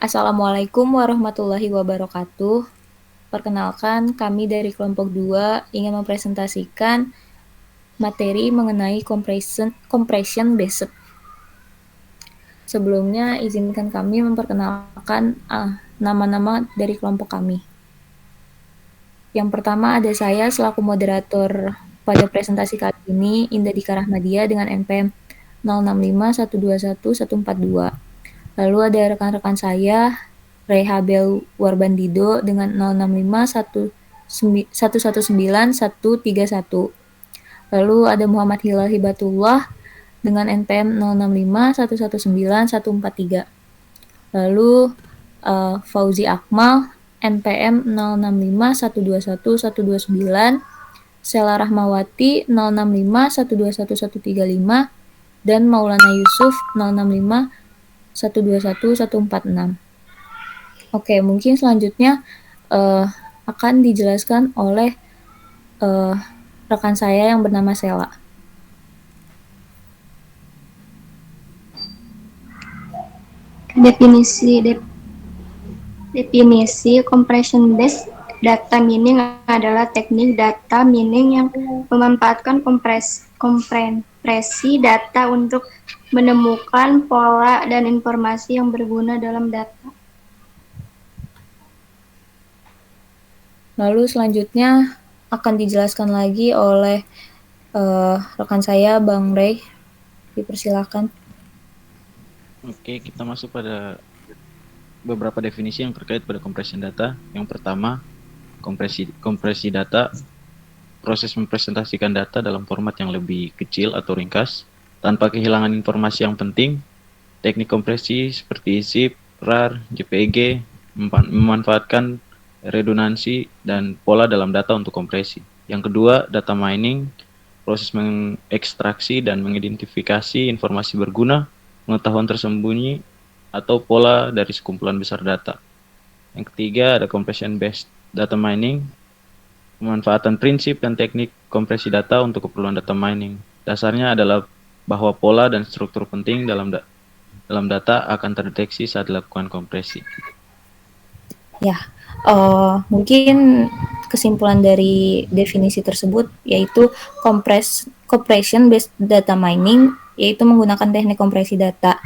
Assalamualaikum warahmatullahi wabarakatuh. Perkenalkan, kami dari kelompok 2 ingin mempresentasikan materi mengenai compression based. Sebelumnya, izinkan kami memperkenalkan nama-nama dari kelompok kami. Yang pertama ada saya selaku moderator pada presentasi kali ini, Indah Dika Rahmadia dengan NPM 0651211142. Lalu ada rekan-rekan saya, Rehabel Warbandido dengan 0651191131. Lalu ada Muhammad Hilal Hibatullah dengan NPM 0651191143. Lalu Fauzi Akmal NPM 0651211129, Sela Rahmawati 0651211135, dan Maulana Yusuf 0651211146. Oke, mungkin selanjutnya akan dijelaskan oleh rekan saya yang bernama Sela. Definisi compression based data mining adalah teknik data mining yang memanfaatkan kompresi data untuk menemukan pola dan informasi yang berguna dalam data. Lalu selanjutnya akan dijelaskan lagi oleh rekan saya, Bang Ray. Dipersilakan. Oke, kita masuk pada beberapa definisi yang terkait pada compression data. Yang pertama, kompresi data, proses mempresentasikan data dalam format yang lebih kecil atau ringkas, tanpa kehilangan informasi yang penting. Teknik kompresi seperti zip, RAR, JPEG, memanfaatkan redundansi dan pola dalam data untuk kompresi. Yang kedua, data mining, proses mengekstraksi dan mengidentifikasi informasi berguna, pengetahuan tersembunyi, atau pola dari sekumpulan besar data. Yang ketiga, ada compression based data mining, pemanfaatan prinsip dan teknik kompresi data untuk keperluan data mining. Dasarnya adalah bahwa pola dan struktur penting dalam data akan terdeteksi saat dilakukan kompresi. Ya, mungkin kesimpulan dari definisi tersebut yaitu compression based data mining, yaitu menggunakan teknik kompresi data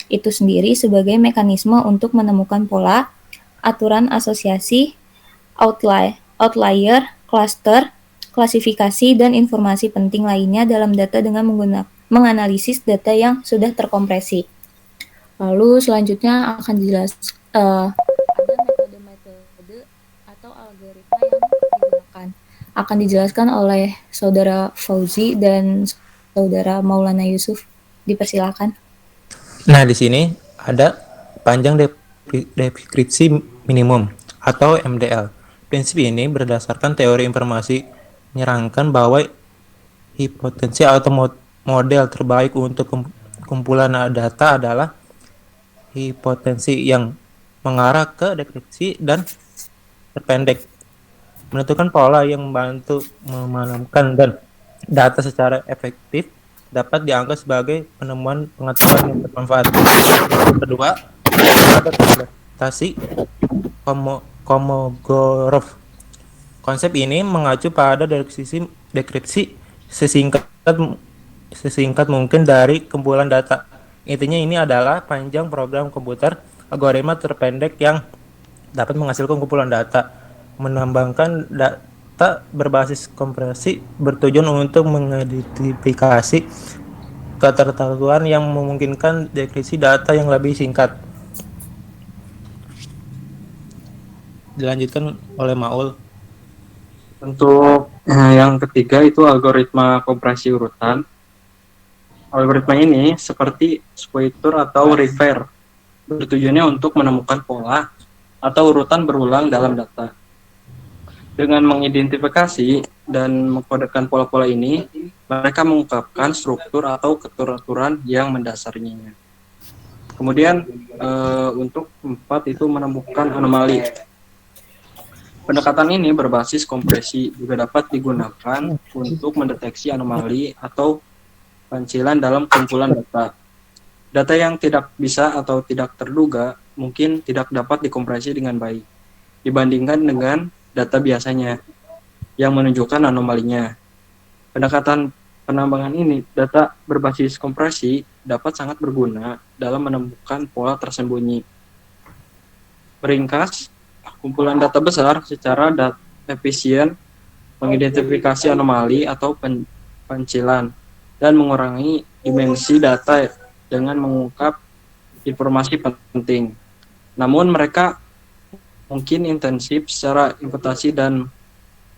itu sendiri sebagai mekanisme untuk menemukan pola, aturan asosiasi, outlier, cluster, klasifikasi, dan informasi penting lainnya dalam data dengan menganalisis data yang sudah terkompresi. Lalu selanjutnya akan dijelaskan ada metode-metode atau algoritma yang digunakan. Akan dijelaskan oleh Saudara Fauzi dan Saudara Maulana Yusuf. Dipersilakan. Nah, di sini ada panjang deskripsi minimum atau MDL. Prinsip ini berdasarkan teori informasi menyerangkan bahwa hipotensi atau model terbaik untuk kumpulan data adalah hipotensi yang mengarah ke deskripsi dan terpendek, menentukan pola yang membantu memanamkan dan data secara efektif dapat dianggap sebagai penemuan pengetahuan yang bermanfaat. Kedua, ada presentasi Komogorov. Konsep ini mengacu pada deskripsi sesingkat mungkin dari kumpulan data. Intinya ini adalah panjang program komputer algoritma terpendek yang dapat menghasilkan kumpulan data. Menambahkan data berbasis kompresi bertujuan untuk mengidentifikasi ketertentuan yang memungkinkan deskripsi data yang lebih singkat. Dilanjutkan oleh Maul. Untuk yang ketiga itu algoritma kompresi urutan. Algoritma ini seperti squatter atau refer, bertujuannya untuk menemukan pola atau urutan berulang dalam data. Dengan mengidentifikasi dan mengkodekan pola-pola ini, mereka mengungkapkan struktur atau keturaturan yang mendasarinya. Kemudian untuk 4 itu menemukan anomali. Pendekatan ini berbasis kompresi juga dapat digunakan untuk mendeteksi anomali atau pancilan dalam kumpulan data. Data yang tidak bisa atau tidak terduga mungkin tidak dapat dikompresi dengan baik dibandingkan dengan data biasanya yang menunjukkan anomalinya. Pendekatan penambangan ini, data berbasis kompresi dapat sangat berguna dalam menemukan pola tersembunyi. Meringkas, kumpulan data besar secara efisien mengidentifikasi anomali atau pencilan dan mengurangi dimensi data dengan mengungkap informasi penting. Namun mereka mungkin intensif secara imputasi dan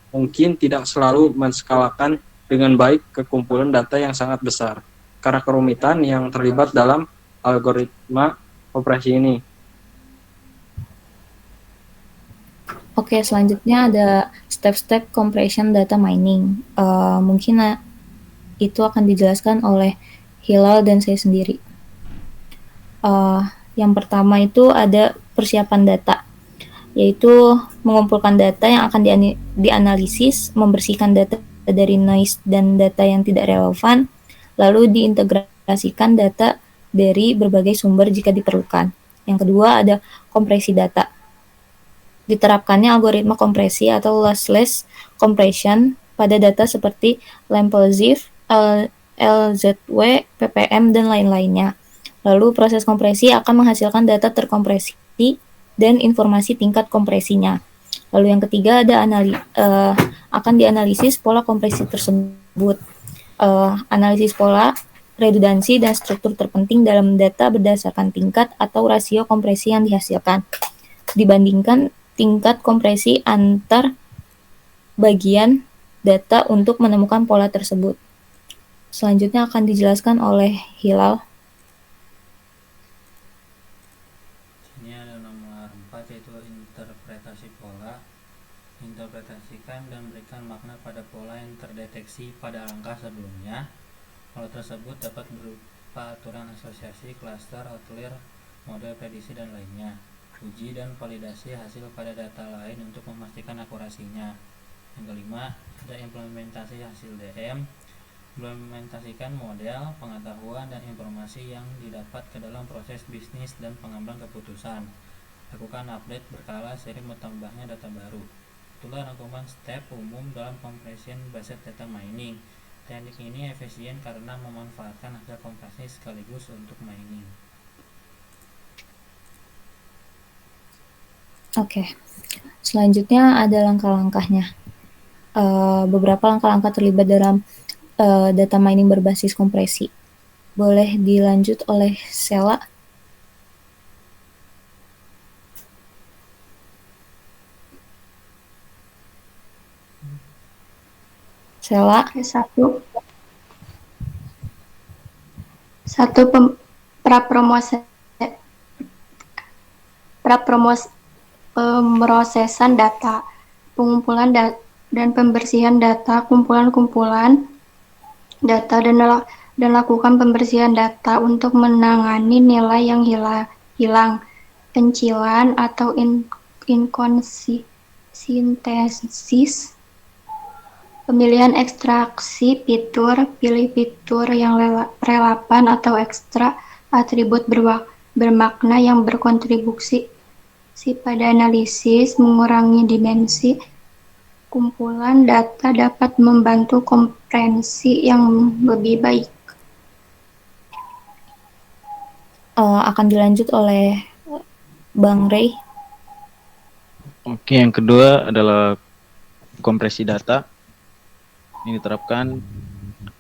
mungkin tidak selalu menskalakan dengan baik ke kumpulan data yang sangat besar karena kerumitan yang terlibat dalam algoritma kompresi ini. Oke, selanjutnya ada step-step compression data mining. Mungkin itu akan dijelaskan oleh Hilal dan saya sendiri. Yang pertama itu ada persiapan data, yaitu mengumpulkan data yang akan dianalisis, membersihkan data dari noise dan data yang tidak relevan, lalu diintegrasikan data dari berbagai sumber jika diperlukan. Yang kedua ada kompresi data. Diterapkannya algoritma kompresi atau lossless compression pada data seperti LampleZIF, LZW, PPM, dan lain-lainnya. Lalu proses kompresi akan menghasilkan data terkompresi dan informasi tingkat kompresinya. Lalu yang ketiga ada akan dianalisis pola kompresi tersebut. Analisis pola, redundansi, dan struktur terpenting dalam data berdasarkan tingkat atau rasio kompresi yang dihasilkan, dibandingkan tingkat kompresi antar bagian data untuk menemukan pola tersebut. Selanjutnya akan dijelaskan oleh Hilal. Ini ada nomor 4 yaitu interpretasi pola. Interpretasikan dan berikan makna pada pola yang terdeteksi pada langkah sebelumnya. Pola tersebut dapat berupa aturan asosiasi, klaster, outlier, model prediksi, dan lainnya. Uji dan validasi hasil pada data lain untuk memastikan akurasinya. Yang kelima, ada implementasi hasil DM. Implementasikan model, pengetahuan, dan informasi yang didapat ke dalam proses bisnis dan pengambilan keputusan. Lakukan update berkala sering bertambahnya data baru. Itulah rangkuman step umum dalam compression based data mining. Teknik ini efisien karena memanfaatkan hasil kompresi sekaligus untuk mining. Oke, selanjutnya ada langkah-langkahnya. Beberapa langkah-langkah terlibat dalam data mining berbasis kompresi. Boleh dilanjut oleh Sela. Sela. Pemrosesan data, pengumpulan dan pembersihan data, kumpulan-kumpulan data, dan lakukan pembersihan data untuk menangani nilai yang hilang, pencilan atau inkonsistensis, pemilihan ekstraksi fitur, pilih fitur yang relevan atau ekstra atribut bermakna yang berkontribusi pada analisis, mengurangi dimensi kumpulan data dapat membantu komprehensi yang lebih baik. Akan dilanjut oleh Bang Ray. Oke, yang kedua adalah kompresi data. Ini diterapkan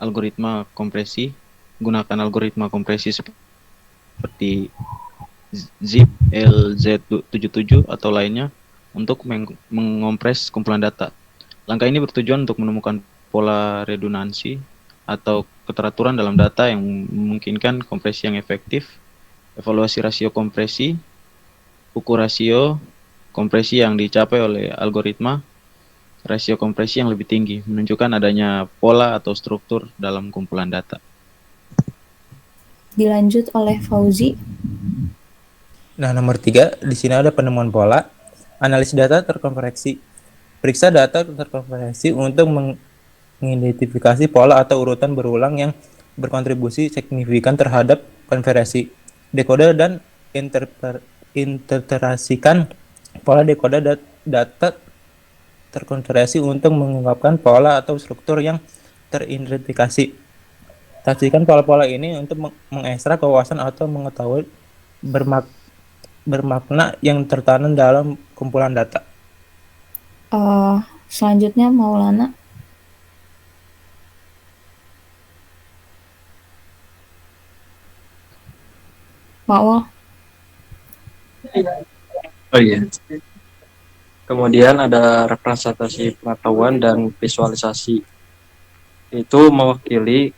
algoritma kompresi, gunakan algoritma kompresi seperti ZIP, LZ77 atau lainnya untuk mengompres kumpulan data. Langkah ini bertujuan untuk menemukan pola redundansi atau keteraturan dalam data yang memungkinkan kompresi yang efektif, evaluasi rasio kompresi, ukur rasio kompresi yang dicapai oleh algoritma, rasio kompresi yang lebih tinggi, menunjukkan adanya pola atau struktur dalam kumpulan data. Dilanjut oleh Fauzi. Nah, nomor 3, di sini ada penemuan pola, analisis data terkonversi. Periksa data terkonversi untuk mengidentifikasi pola atau urutan berulang yang berkontribusi signifikan terhadap konversi. Decoder dan menginterpretasikan pola dekoder data terkonversi untuk mengungkapkan pola atau struktur yang teridentifikasi. Saksikan pola-pola ini untuk mengekstrak wawasan atau mengetahui bermakna yang tertanam dalam kumpulan data. Selanjutnya Maulana. Maul. Oh iya. Kemudian ada representasi pengetahuan dan visualisasi. Itu mewakili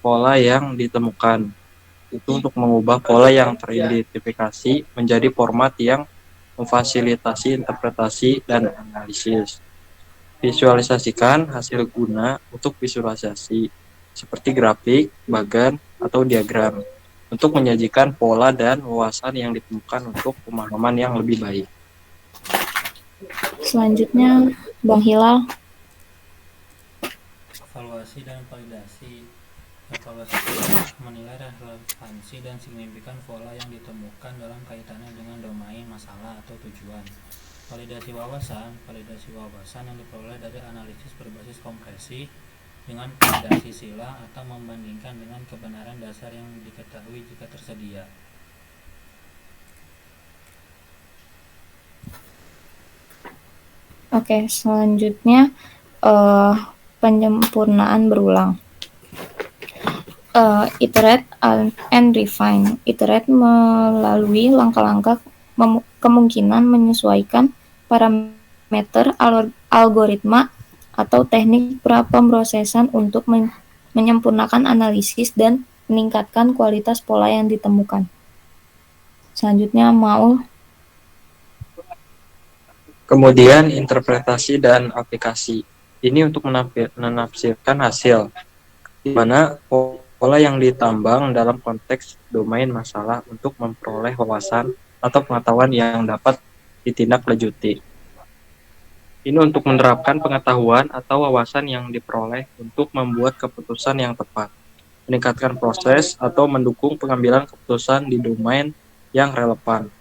pola yang ditemukan. Itu untuk mengubah pola yang teridentifikasi menjadi format yang memfasilitasi interpretasi dan analisis. Visualisasikan hasil guna untuk visualisasi, seperti grafik, bagan, atau diagram, untuk menyajikan pola dan wawasan yang ditemukan untuk pemahaman yang lebih baik. Selanjutnya Bang Hilal. Evaluasi dan validasi. Evaluasi menilai relevansi dan signifikan pola yang ditemukan dalam kaitannya dengan domain masalah atau tujuan. Validasi wawasan yang diperoleh dari analisis berbasis kompresi dengan validasi sila atau membandingkan dengan kebenaran dasar yang diketahui jika tersedia. Oke, selanjutnya penyempurnaan berulang. Iterate and refine. Iterate melalui langkah-langkah kemungkinan menyesuaikan parameter algoritma atau teknik pemrosesan untuk menyempurnakan analisis dan meningkatkan kualitas pola yang ditemukan. Selanjutnya Maul. Kemudian interpretasi dan aplikasi. Ini untuk menafsirkan hasil, di mana pola yang ditambang dalam konteks domain masalah untuk memperoleh wawasan atau pengetahuan yang dapat ditindaklanjuti. Ini untuk menerapkan pengetahuan atau wawasan yang diperoleh untuk membuat keputusan yang tepat, meningkatkan proses atau mendukung pengambilan keputusan di domain yang relevan.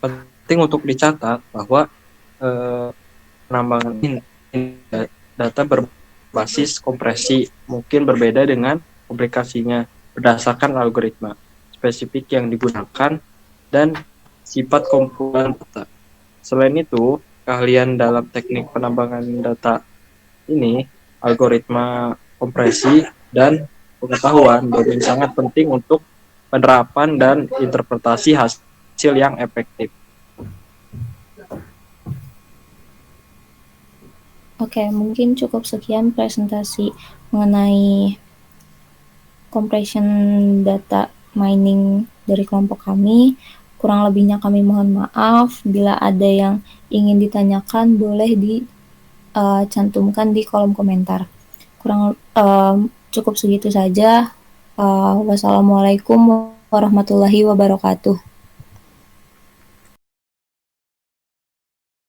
Penting untuk dicatat bahwa penambangan data berbasis kompresi mungkin berbeda dengan aplikasinya berdasarkan algoritma spesifik yang digunakan dan sifat kumpulan data. Selain itu, keahlian dalam teknik penambangan data ini, algoritma kompresi dan pengetahuan domain sangat penting untuk penerapan dan interpretasi hasil yang efektif. Oke, mungkin cukup sekian presentasi mengenai compression data mining dari kelompok kami. Kurang lebihnya kami mohon maaf. Bila ada yang ingin ditanyakan, boleh dicantumkan di kolom komentar. Cukup segitu saja. Wassalamualaikum warahmatullahi wabarakatuh.